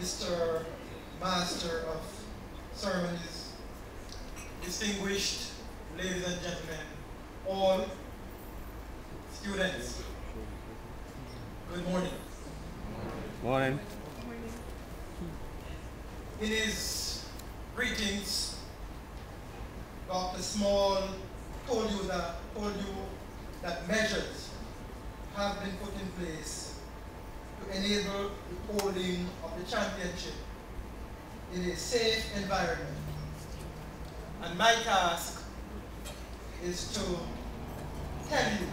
Mr. Master of Ceremonies, distinguished ladies and gentlemen, all students, good morning. Morning. In his greetings, Dr. Small told you that measures have been put in place to enable the holding of the championship in a safe environment. And my task is to tell you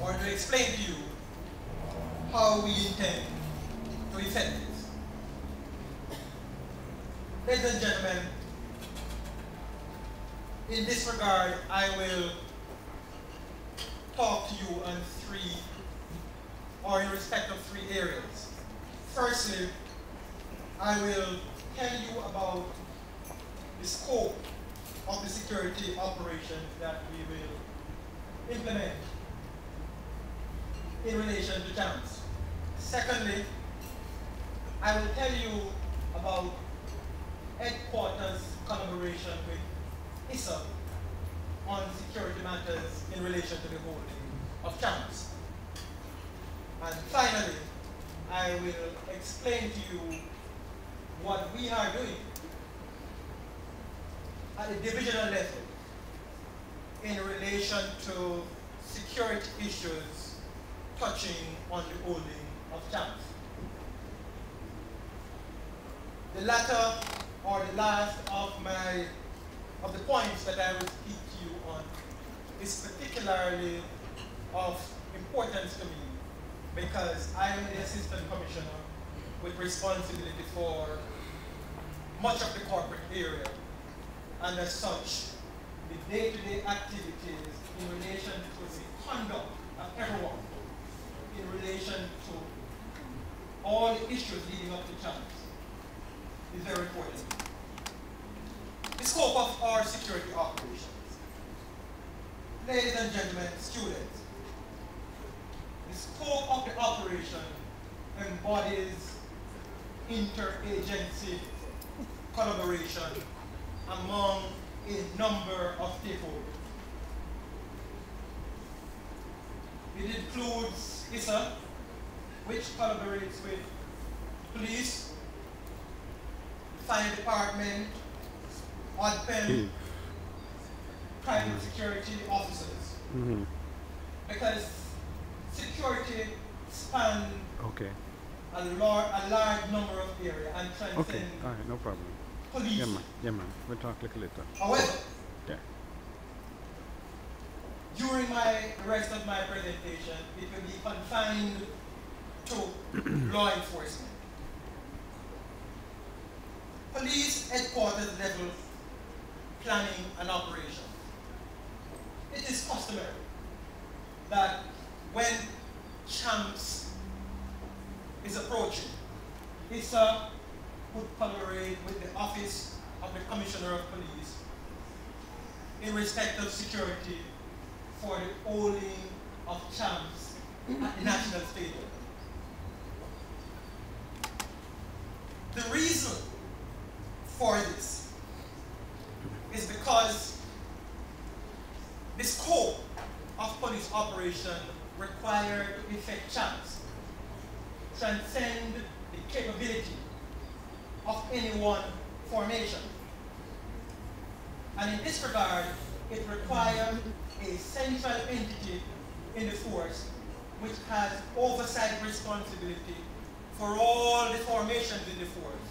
or to explain to you how we intend to effect this. Ladies and gentlemen, in this regard, I will talk to you on in respect of three areas. Firstly, I will tell you about the scope of the security operations that we will implement in relation to jams. Secondly, I will tell you about headquarters collaboration with ISSA on security matters in relation to the holding of jams. And finally, I will explain to you what we are doing at the divisional level in relation to security issues touching on the holding of jams. The latter or the last of the points that I will speak to you on is particularly of importance to me because I am the Assistant Commissioner with responsibility for much of the corporate area, and as such, the day-to-day activities in relation to the conduct of everyone, in relation to all the issues leading up to jams is very important. The scope of our security operations. Ladies and gentlemen, students, the scope of the operation embodies interagency collaboration among a number of stakeholders. It includes ISSA, which collaborates with police, fire department, ODPEN, private security officers. Because security spans a large number of areas and transcend all right, no problem. police. Yeah, man. We'll talk a little later. However, Yeah. during the rest of my presentation, it will be confined to law enforcement. Police headquarters level planning and operation. It is customary that when champs is approaching, ISSA would collaborate with the Office of the Commissioner of Police in respect of security for the holding of champs at the National Stadium. The reason for this is because the scope of police operation required to effect champs transcend the capability of any one formation. And in this regard, it required a central entity in the force which has oversight responsibility for all the formations in the force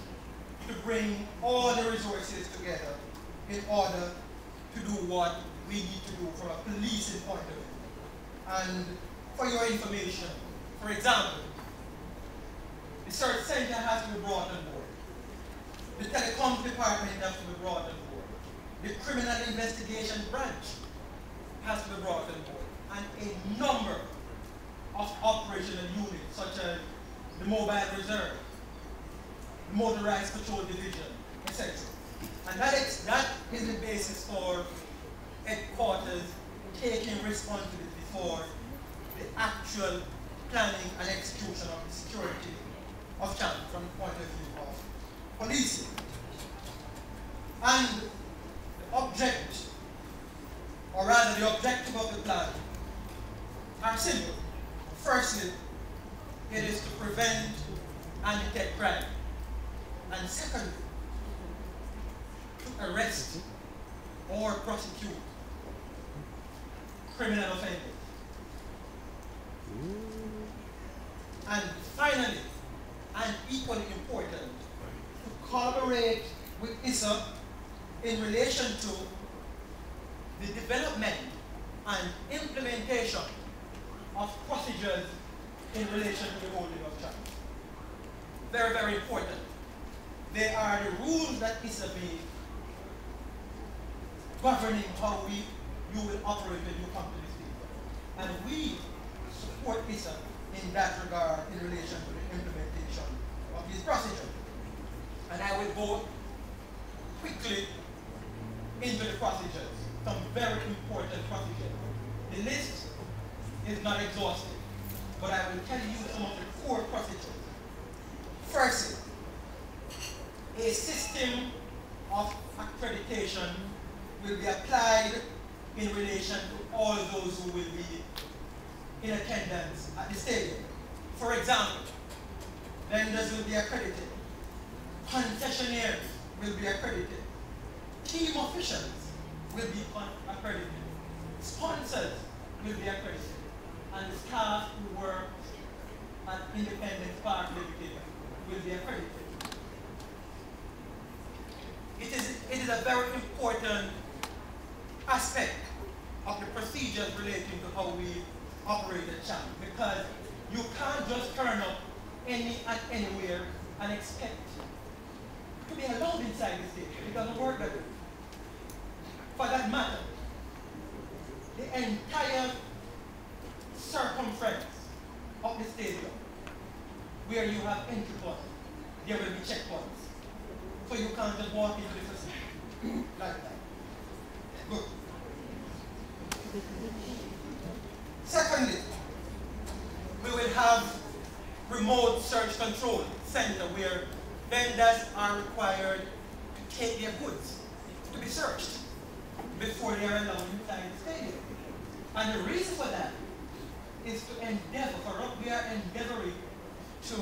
to bring all the resources together in order to do what we need to do from a policing point of view. And for your information, for example, the search center has to be brought on board. The telecom department has to be brought on board. The criminal investigation branch has to be brought on board. And a number of operational units, such as the mobile reserve, the motorized patrol division, etc. And that is the basis for headquarters taking responsibility for the actual planning and execution of the security of champ from the point of view of policing. And the object, or rather the objective of the plan, are simple. Firstly, it is to prevent and detect crime. And secondly, to arrest or prosecute criminal offenders. And finally, and equally important, to collaborate with ISSA in relation to the development and implementation of procedures in relation to the holding of child. Very, very important. They are the rules that ISSA made governing how you will operate when you come to this field. And we support ISSA in that regard in relation to the implementation of these procedures. And I will go quickly into the procedures, some very important procedures. The list is not exhaustive, but I will tell you some of the core procedures. Firstly, a system of accreditation will be applied in relation to all those who will be in attendance at the stadium. For example, vendors will be accredited, concessionaires will be accredited, team officials will be accredited, sponsors will be accredited, and the staff who work at Independence Park Limited will be accredited. It is a very important aspect of the procedures relating to how we operate at CHAM, because you can't just turn up any and anywhere and expect to be allowed inside the stadium. It doesn't work that way. For that matter, the entire circumference of the stadium where you have entry points, there will be checkpoints. So you can't just walk into the facility like that. Good. Secondly, we will have remote search control center where vendors are required to take their goods to be searched before they are allowed inside the stadium. And the reason for that is to endeavor, we are endeavoring to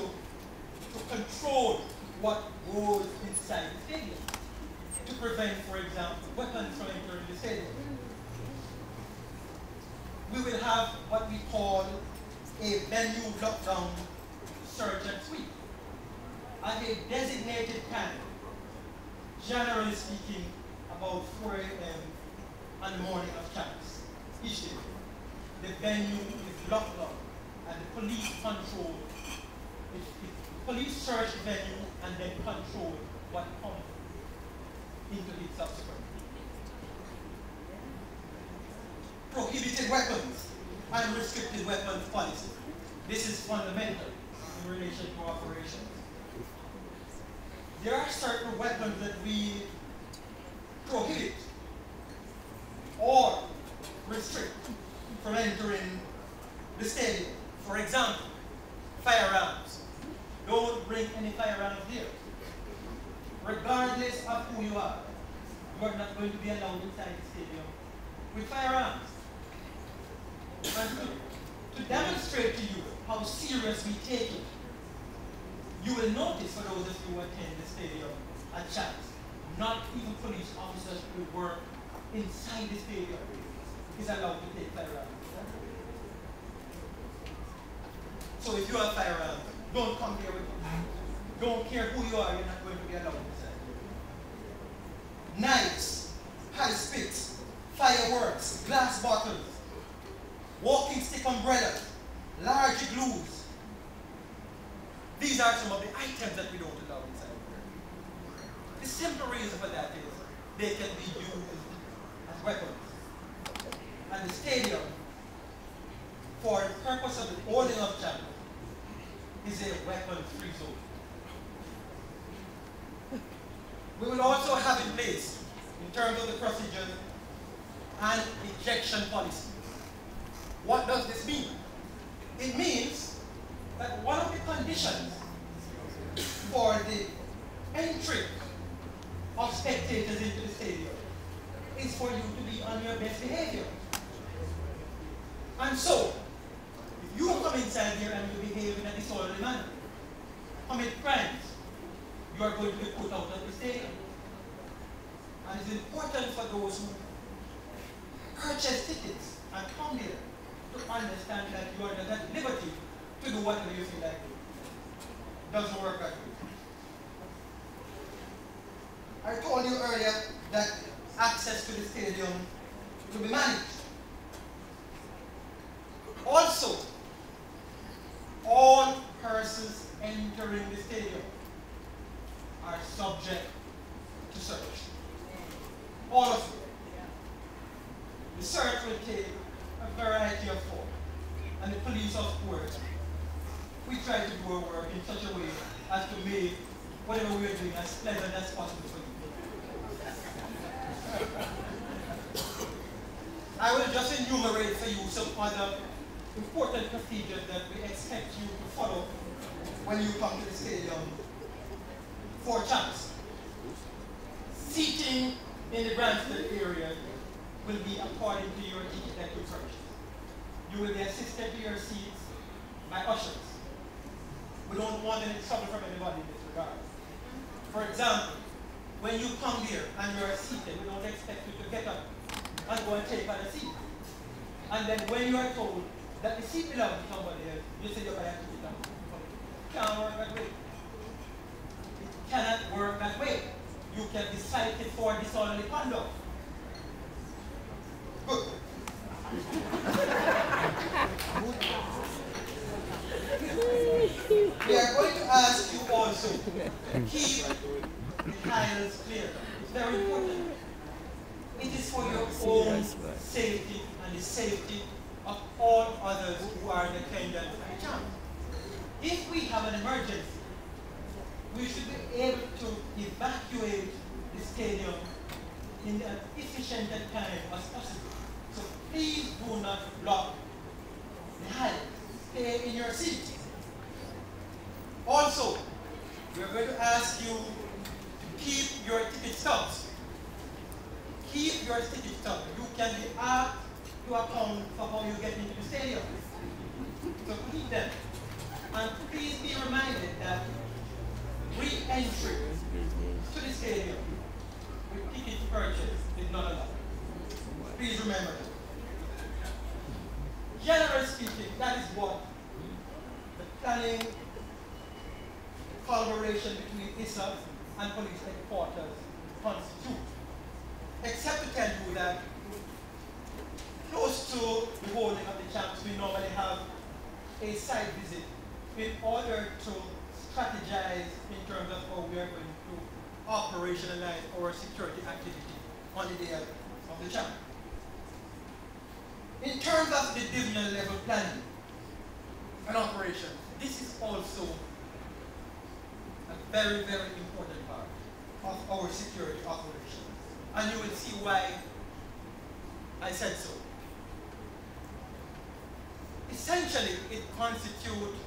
control what goes inside the stadium, to prevent, for example, weapons from entering the stadium. We will have what we call a venue lockdown search and sweep at a designated time, generally speaking, about 4 a.m. on the morning of chance each day. The venue is locked down and the police control the police search the venue and then control what comes into it subsequently. Prohibited weapons and restricted weapons policy. This is fundamental in relation to operations. There are certain weapons that we prohibit or restrict from entering the stadium. For example, firearms. Don't bring any firearms here. Regardless of who you are not going to be allowed inside the stadium with firearms. And to demonstrate to you how serious we take it, you will notice, for those of you who attend the stadium at chance, not even police officers who work inside the stadium is allowed to take firearms. So if you have firearms, don't come here with them. Don't care who you are, you're not going to be allowed inside. Knives, high spits, fireworks, glass bottles, walking stick umbrellas, large glues. These are some of the items that we don't allow inside. The simple reason for that is they can be used as weapons. And the stadium, for the purpose of the holding of champions, is a weapon-free zone. We will also have in place, in terms of the procedure, an ejection policy. What does this mean? It means that one of the conditions for the entry of spectators into the stadium is for you to be on your best behavior. And so, if you come inside here and you behave in a disorderly manner, commit crimes, you are going to be put out of the stadium. And it's important for those who purchase tickets and come here to understand that you are at liberty to do whatever you feel like doing. Doesn't work that way. I told you earlier that access to the stadium will be managed. Also, all persons entering the stadium are subject to search. All of you. The search will take a variety of forms. And the police, of course, we try to do our work in such a way as to make whatever we are doing as pleasant as possible for you. I will just enumerate for you some other important procedures that we expect you to follow when you come to the stadium for champs. Seating in the grandstand area will be according to your ticket that you purchase. You will be assisted to your seats by ushers. We don't want any trouble from anybody in this regard. For example, when you come here and you are seated, we don't expect you to get up and go and take on a seat. And then when you are told that the seat belongs to somebody else, you say you're going to have to sit down. It can't work that way. It cannot work that way. You can be cited for disorderly conduct. Good. We are going to ask you also to keep the aisles clear. It's very important. It is for your own safety and the safety of all others who are in attendance at the camp. If we have an emergency, we should be able to evacuate the stadium in as efficient a time as possible. So please do not block the aisle. Stay in your seat. Also, we are going to ask you to keep your ticket stubs. Keep your ticket stubs. You can be asked to account for how you get into the stadium. So keep them. And please be reminded that re-entry to the stadium with ticket purchase is not allowed. Please remember that. Generally speaking, that is what the planning, collaboration between ISSA and police headquarters constitute. Except to tell you that close to the holding of the champs, we normally have a site visit in order to strategize in terms of how we are going to operationalize our security activity on the day of the champ. In terms of the divisional level planning and operation, this is also a very, very important part of our security operation. And you will see why I said so. Essentially, it constitutes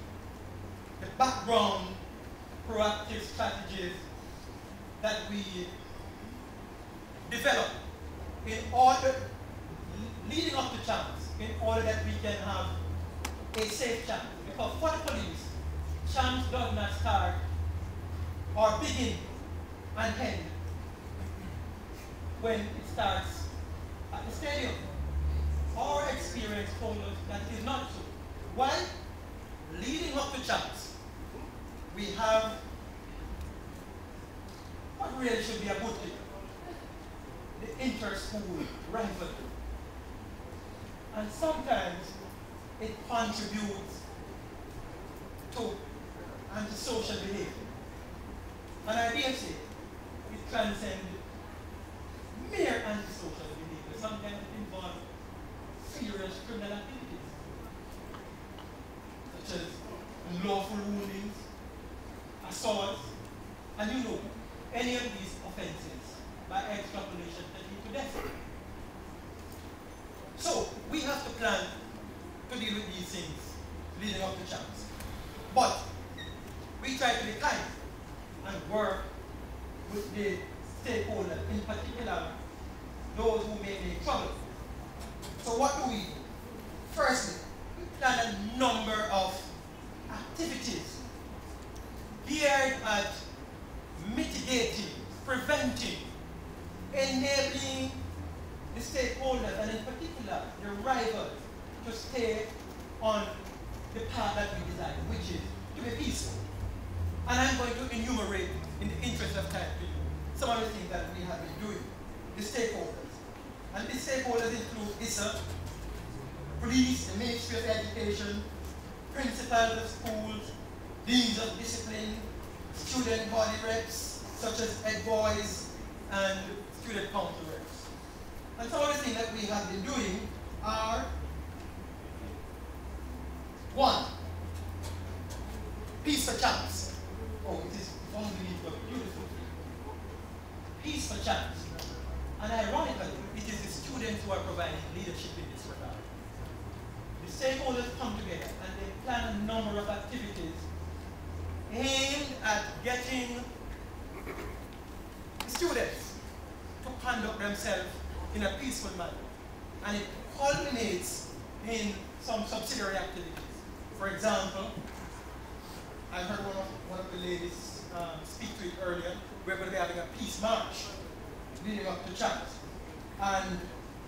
the background proactive strategies that we develop in order, leading up to champs, in order that we can have a safe champ. Because for the police, champs does not start or begin and end when it starts at the stadium. Our experience told us that it is not so. Why? Leading up to champs, we have what really should be a good thing, the inter-school rivalry. And sometimes it contributes to antisocial behavior. And I dare say it transcends mere antisocial behavior. Sometimes it involves serious criminal activities, such as unlawful woundings, assaults, and you know, any of these offenses by extrapolation that lead to death. So we have to plan to deal with these things leading up to champs. But we try to be kind. and work with the stakeholders, in particular those who may make trouble. So what do we do? Firstly, we plan a number of activities geared at mitigating, preventing, enabling the stakeholders, and in particular the rivals, to stay on the path that we desire, which is to be peaceful. And I'm going to enumerate, in the interest of time, to you some of the things that we have been doing. The stakeholders. And the stakeholders include ISSA, police, the Ministry of Education, principals of schools, deans of discipline, student body reps, such as head boys and student council reps. And some of the things that we have been doing are: 1, Peace for Champs. Oh, it is unbelievable, beautiful. Peace for Champs. And ironically, it is the students who are providing leadership in this regard. The stakeholders come together and they plan a number of activities aimed at getting students to conduct themselves in a peaceful manner. And it culminates in some subsidiary activities. For example, I heard one of the ladies speak to it earlier. We're going to be having a peace march leading up to Champs. And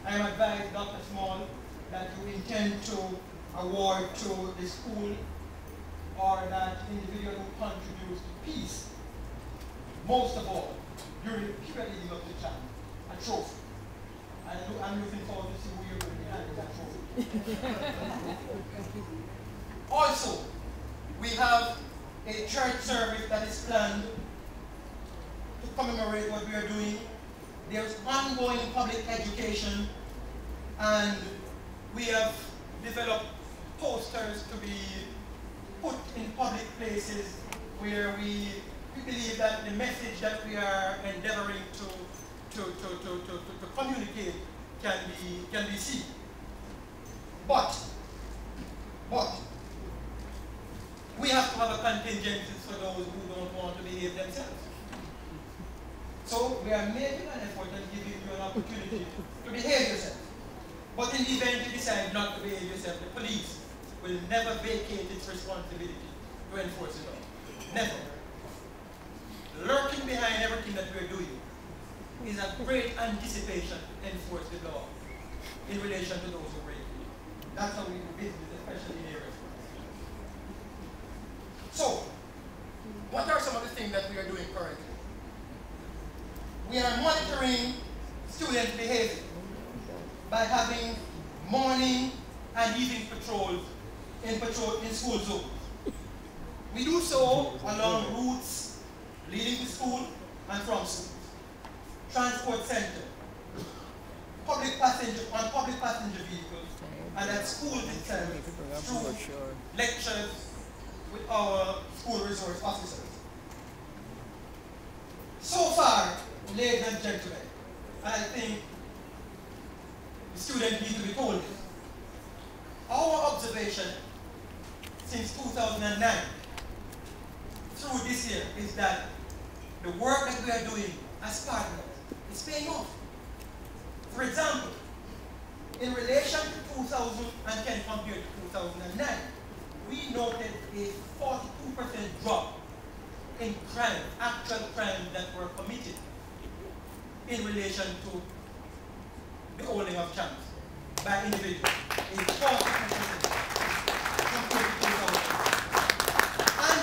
I am advised, Dr. Small, that you intend to award to the school or that individual who contributes to peace, most of all, during the period leading up to Champs, a trophy. And I'm looking forward to see who you're going to be handing that trophy. Also, we have a church service that is planned to commemorate what we are doing. There's ongoing public education, and we have developed posters to be put in public places where we believe that the message that we are endeavoring to communicate can be seen. But we have to have a contingency for those who don't want to behave themselves. So we are making an effort and giving you an opportunity to behave yourself. But in the event you decide not to behave yourself, the police will never vacate its responsibility to enforce the law. Never. Lurking behind everything that we're doing is a great anticipation to enforce the law in relation to those who break it. That's how we do business, especially in areas. So, what are some of the things that we are doing currently? We are monitoring student behavior by having morning and evening patrols in school zones. We do so along routes leading to school and from school. Transport center, public passenger vehicles, and at school itself through lectures with our school resource officers. So far, ladies and gentlemen, and I think the students need to be told this, our observation since 2009 through this year is that the work that we are doing as partners is paying off. For example, in relation to 2010 compared to 2009, we noted a 42% drop in crime, actual crimes that were committed in relation to the owning of Champs by individuals. A 42% compared to 2000. And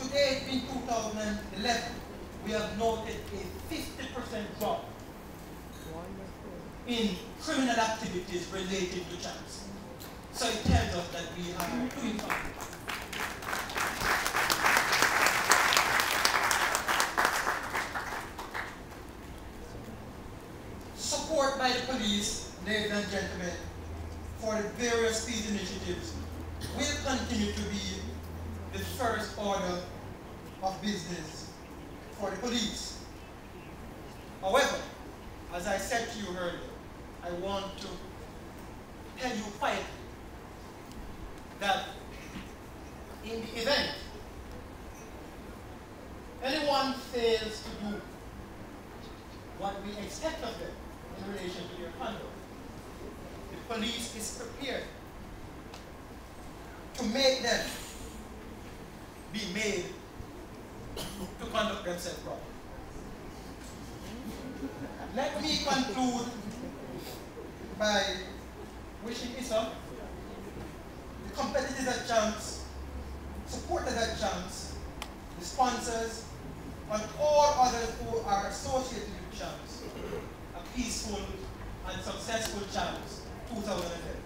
today in 2011, we have noted a 50% drop in criminal activities related to Champs. So it tells us that we are doing something. Support by the police, ladies and gentlemen, for the various peace initiatives will continue to be the first order of business for the police. However, as I said to you earlier, I want to tell you quietly that in the event fails to do what we expect of them in relation to their conduct, the police is prepared to make them be made to conduct themselves properly. Let me conclude by wishing ISSA, the competitors at Champs, supporters at Champs, the sponsors, and all others who are associated with Champs, a peaceful and successful Champs 2011.